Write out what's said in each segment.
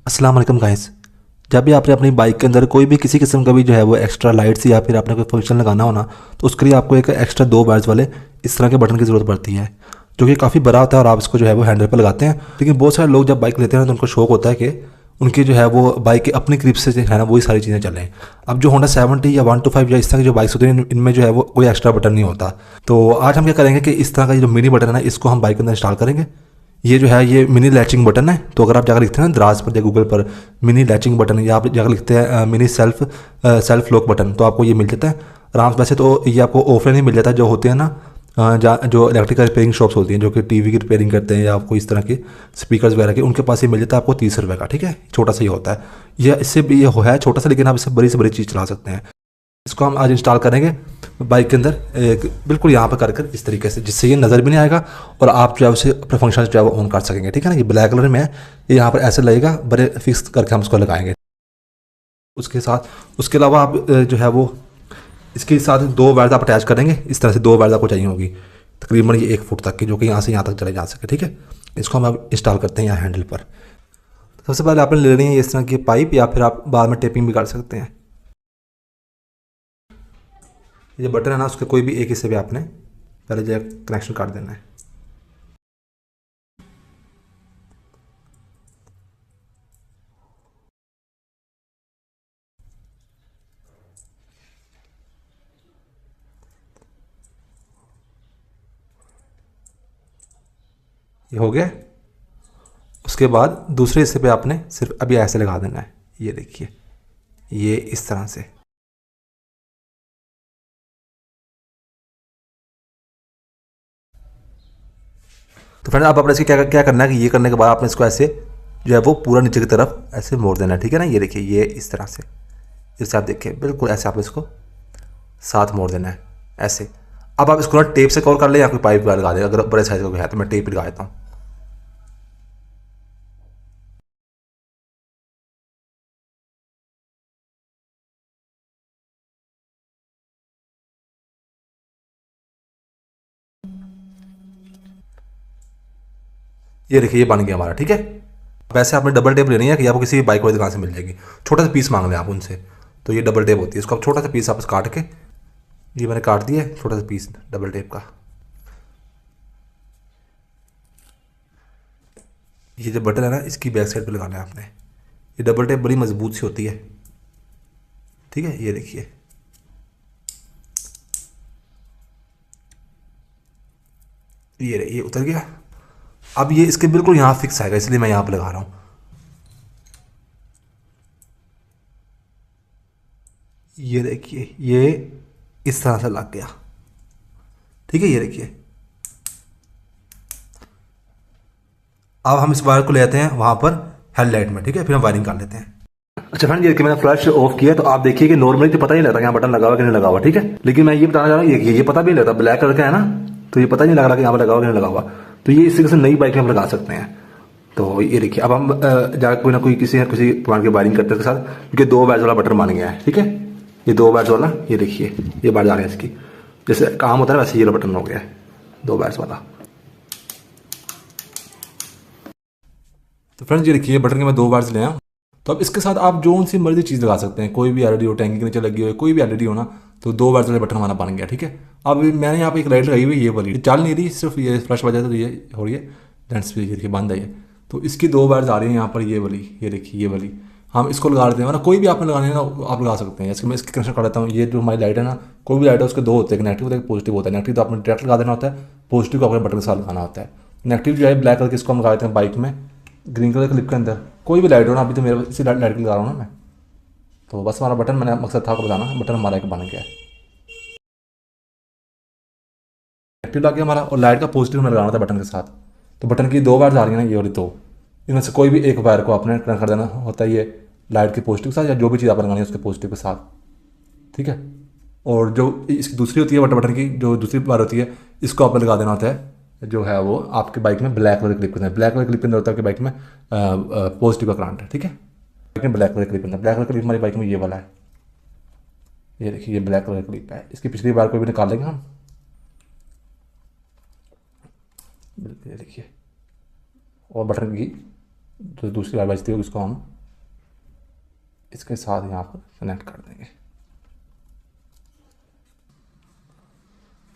अस्सलाम वालेकुम गाइस। जब भी आपने अपनी बाइक के अंदर कोई भी किसी किस्म का भी जो है वो एक्स्ट्रा लाइट्स या फिर आपने कोई फंक्शन लगाना हो ना, तो उसके लिए आपको एक एक्स्ट्रा 2 वायर्स वाले इस तरह के बटन की ज़रूरत पड़ती है, जो कि काफ़ी बड़ा होता है और आप इसको जो है वो हैंडल पर लगाते हैं। लेकिन बहुत सारे लोग जब बाइक लेते हैं तो उनको शौक होता है कि उनकी जो है वो बाइक के अपनी ग्रिप से जो है ना वही सारी चीज़ें चलें। अब जो होंडा 70 या 125 या इस तरह की जो बाइक्स होती हैं इनमें जो है वो कोई एक्स्ट्रा बटन नहीं होता। तो आज हम क्या करेंगे कि इस तरह का जो मिनी बटन है ना इसको हम बाइक के अंदर इंस्टॉल करेंगे। ये जो है ये मिनी लैचिंग बटन है। तो अगर आप जाकर लिखते हैं ना दराज पर या गूगल पर मिनी लैचिंग बटन, या आप जाकर लिखते हैं मिनी सेल्फ लॉक बटन, तो आपको ये मिल जाता है आराम से। वैसे तो ये आपको ऑफलाइन ही मिल जाता है, जो होते हैं ना जो इलेक्ट्रिकल रिपेयरिंग शॉप्स होती हैं जो कि टीवी की रिपेयरिंग करते हैं या आपको इस तरह के स्पीकर्स वगैरह के, उनके पास ये मिल जाता है आपको 30 रुपये का। ठीक है, छोटा सा ही होता है। यह इससे भी ये है छोटा सा, लेकिन आप इससे बड़ी से बड़ी चीज़ चला सकते हैं। इसको हम आज इंस्टॉल करेंगे बाइक के अंदर, एक बिल्कुल यहाँ पर कर इस तरीके से, जिससे ये नज़र भी नहीं आएगा और आप जो है उसे अपने फंक्शन जो है वो ऑन कर सकेंगे। ठीक है ना, ये ब्लैक कलर में है, ये यहाँ पर ऐसे लगेगा, बड़े फिक्स करके हम उसको लगाएंगे। उसके साथ उसके अलावा आप जो है वो इसके साथ 2 वायर आप अटैच करेंगे। इस तरह से 2 वायर आपको चाहिए होगी, तकरीबन ये 1 फुट तक की, जो कि यहाँ से यहाँ तक चले जा सके। ठीक है, इसको हम अब इंस्टॉल करते हैं यहाँ हैंडल पर। सबसे पहले आपने ले लेनी है इस तरह की पाइप, या फिर आप बाद में टेपिंग भी कर सकते हैं। ये बटन है ना, उसके कोई भी एक हिस्से पे आपने पहले जो कनेक्शन काट देना है। ये हो गया। उसके बाद दूसरे हिस्से पे आपने सिर्फ अभी ऐसे लगा देना है। ये देखिए, ये इस तरह से। तो फ्रेंड अब आपने इसके क्या क्या करना है कि ये करने के बाद आपने इसको ऐसे जो है वो पूरा नीचे की तरफ ऐसे मोड़ देना है। ठीक है ना, ये देखिए, ये इस तरह से, जैसे आप देखिए बिल्कुल ऐसे आपने इसको साथ मोड़ देना है ऐसे। अब आप इसको ना टेप से कवर कर ले या कोई पाइप लगा दे, अगर बड़े साइज का कोई है तो मैं टेप लगा देता हूँ। ये देखिए, ये बन गया हमारा। ठीक है, वैसे आपने डबल टेप लेनी है कि आपको किसी भी बाइक वाली दुकान से मिल जाएगी। छोटा सा पीस मांग लें आप उनसे, तो ये डबल टेप होती है। इसको आप छोटा सा पीस आप काट के, ये मैंने काट दिया है छोटा सा पीस डबल टेप का। ये जो बटन है ना इसकी बैक साइड पे लगाना है आपने। ये डबल टेप बड़ी मजबूत सी होती है। ठीक है, ये देखिए, ये उतर गया। अब ये इसके बिल्कुल यहाँ फिक्स आएगा, इसलिए मैं यहाँ पे लगा रहा हूँ। ये देखिए, ये इस तरह से लग गया। ठीक है, ये देखिए। अब हम इस वायर को ले आते हैं वहाँ पर हेडलाइट में। ठीक है, फिर हम वायरिंग कर लेते हैं। अच्छा फ्रेंड, ये कि मैंने फ्लैश ऑफ किया, तो आप देखिए कि नॉर्मली तो पता नहीं लगता कि यहाँ बटन लगा हुआ कि नहीं लगा हुआ। ठीक है, लेकिन मैं ये बताना चाह रहा हूँ ये पता भी नहीं लगता, ब्लैक कलर का है ना, तो ये पता नहीं लग रहा कि यहाँ पर लगा हुआ कि नहीं लगा हुआ। तो ये इस तरीके से नई बाइक में हम लगा सकते हैं। तो ये देखिए, अब हम जाकर कोई ना कोई किसी प्लांट की वायरिंग करते हैं उसके साथ, क्योंकि 2 वायर वाला बटन मान गया है। ठीक है, ये 2 वायर वाला, ये देखिए ये बार जा रहे हैं इसकी, जैसे काम होता है वैसे ये बटन हो गया है 2 वायर वाला। तो फ्रेंड्स ये देखिए, बटन के मैं 2 वायर ले आया। तो अब इसके साथ आप जो सी मर्जी चीज़ लगा सकते हैं, कोई भी एलईडी हो, टैंकी के नीचे लगी हो, कोई भी एलईडी हो ना, तो 2 वायर वाले बटन हमारा बन गया। ठीक है, अब मैंने यहाँ पे एक लाइट लगाई हुई, ये वाली चल नहीं रही, सिर्फ ये फ्लैश बजा तो ये हो रही है, लेंस पे ये देखिए बंद है ये। तो इसकी 2 वायर आ रही है यहाँ पर, ये वाली, ये देखिए ये वाली। हम इसको लगा देते हैं, वरना कोई भी आपने लगाने है ना आप लगा सकते हैं। इसके मैं इसकी कनेक्शन कर देता हूँ। ये जो हमारी लाइट है ना, कोई भी लाइट है उसके 2 होते हैं, नेगेटिव होता है, पॉजिटिव होता है। नेगेटिव तो आपने डायरेक्ट लगा देना होता है, पॉजिटिव को अपने बटन के साथ लगाना होता है। नेगेटिव जो है ब्लैक कलर की, इसको हम लगा देते हैं बाइक में ग्रीन कलर क्लिप के अंदर। कोई भी लाइट हो ना, अभी तो मेरे इसी लाइट की लगा रहा हूँ ना मैं। तो बस हमारा बटन, मैंने मकसद था आपको बताना, बटन हमारा एक बन गया है। एक्टिव लग गया हमारा, और लाइट का पॉजिटिव हमें लगाना था बटन के साथ। तो बटन की 2 वायर आ रही है ना, ये वाली 2, इनमें से कोई भी एक वायर को आपने कनेक्ट कर देना होता है, ये लाइट के पॉजिटिव के साथ, या जो भी चीज़ आपने लगानी है उसके पॉजिटिव के साथ। ठीक है, और जो इसकी दूसरी होती है बटन की जो दूसरी वायर होती है, इसको आपने लगा देना होता है, जो है वो आपके बाइक में ब्लैक कलर क्लिप करना है। ब्लैक कलर क्लिप के अंदर होता है आपकी बाइक में पॉजिटिव का करंट है। ठीक है, लेकिन ब्लैक कलर क्लिप अंदर, ब्लैक कलर क्लिप हमारी बाइक में ये वाला है। ये देखिए, ये ब्लैक कलर क्लिप है, इसकी पिछली बार को भी निकाल लेंगे हम। ये देखिए, और बटन की जो दूसरी वायर बचती है उसको हम इसके साथ यहाँ पर कनेक्ट कर देंगे।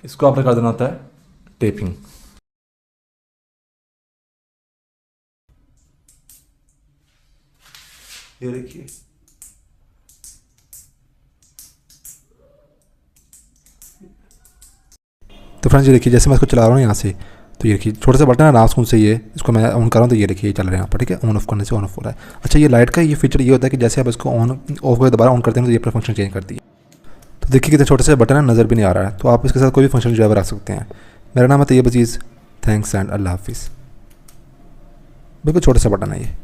इसको आपने कर देना होता है टेपिंग। ये देखिए, तो फ्रेंड्स ये देखिए, जैसे मैं इसको चला रहा हूँ यहाँ से, तो ये देखिए छोटा सा बटन है, आराम से ये इसको मैं ऑन कर रहा हूँ, तो ये देखिए ये चल रहा है यहाँ पर, ठीक है। ऑन ऑफ करने से ऑन ऑफ हो रहा है। अच्छा, ये लाइट का ये फीचर ये होता है कि जैसे आप इसको ऑन ऑफ करके दोबारा ऑन करते हैं तो ये अपना फंक्शन चेंज करती है। तो देखिए कितने छोटे से बटन है, नज़र भी नहीं आ रहा है। तो आप इसके साथ कोई भी फंक्शन जो है रख सकते हैं। मेरा नाम है तैयब अजीज़। थैंक्स एंड अल्लाह हाफिज़। बिल्कुल छोटा सा बटन है ये।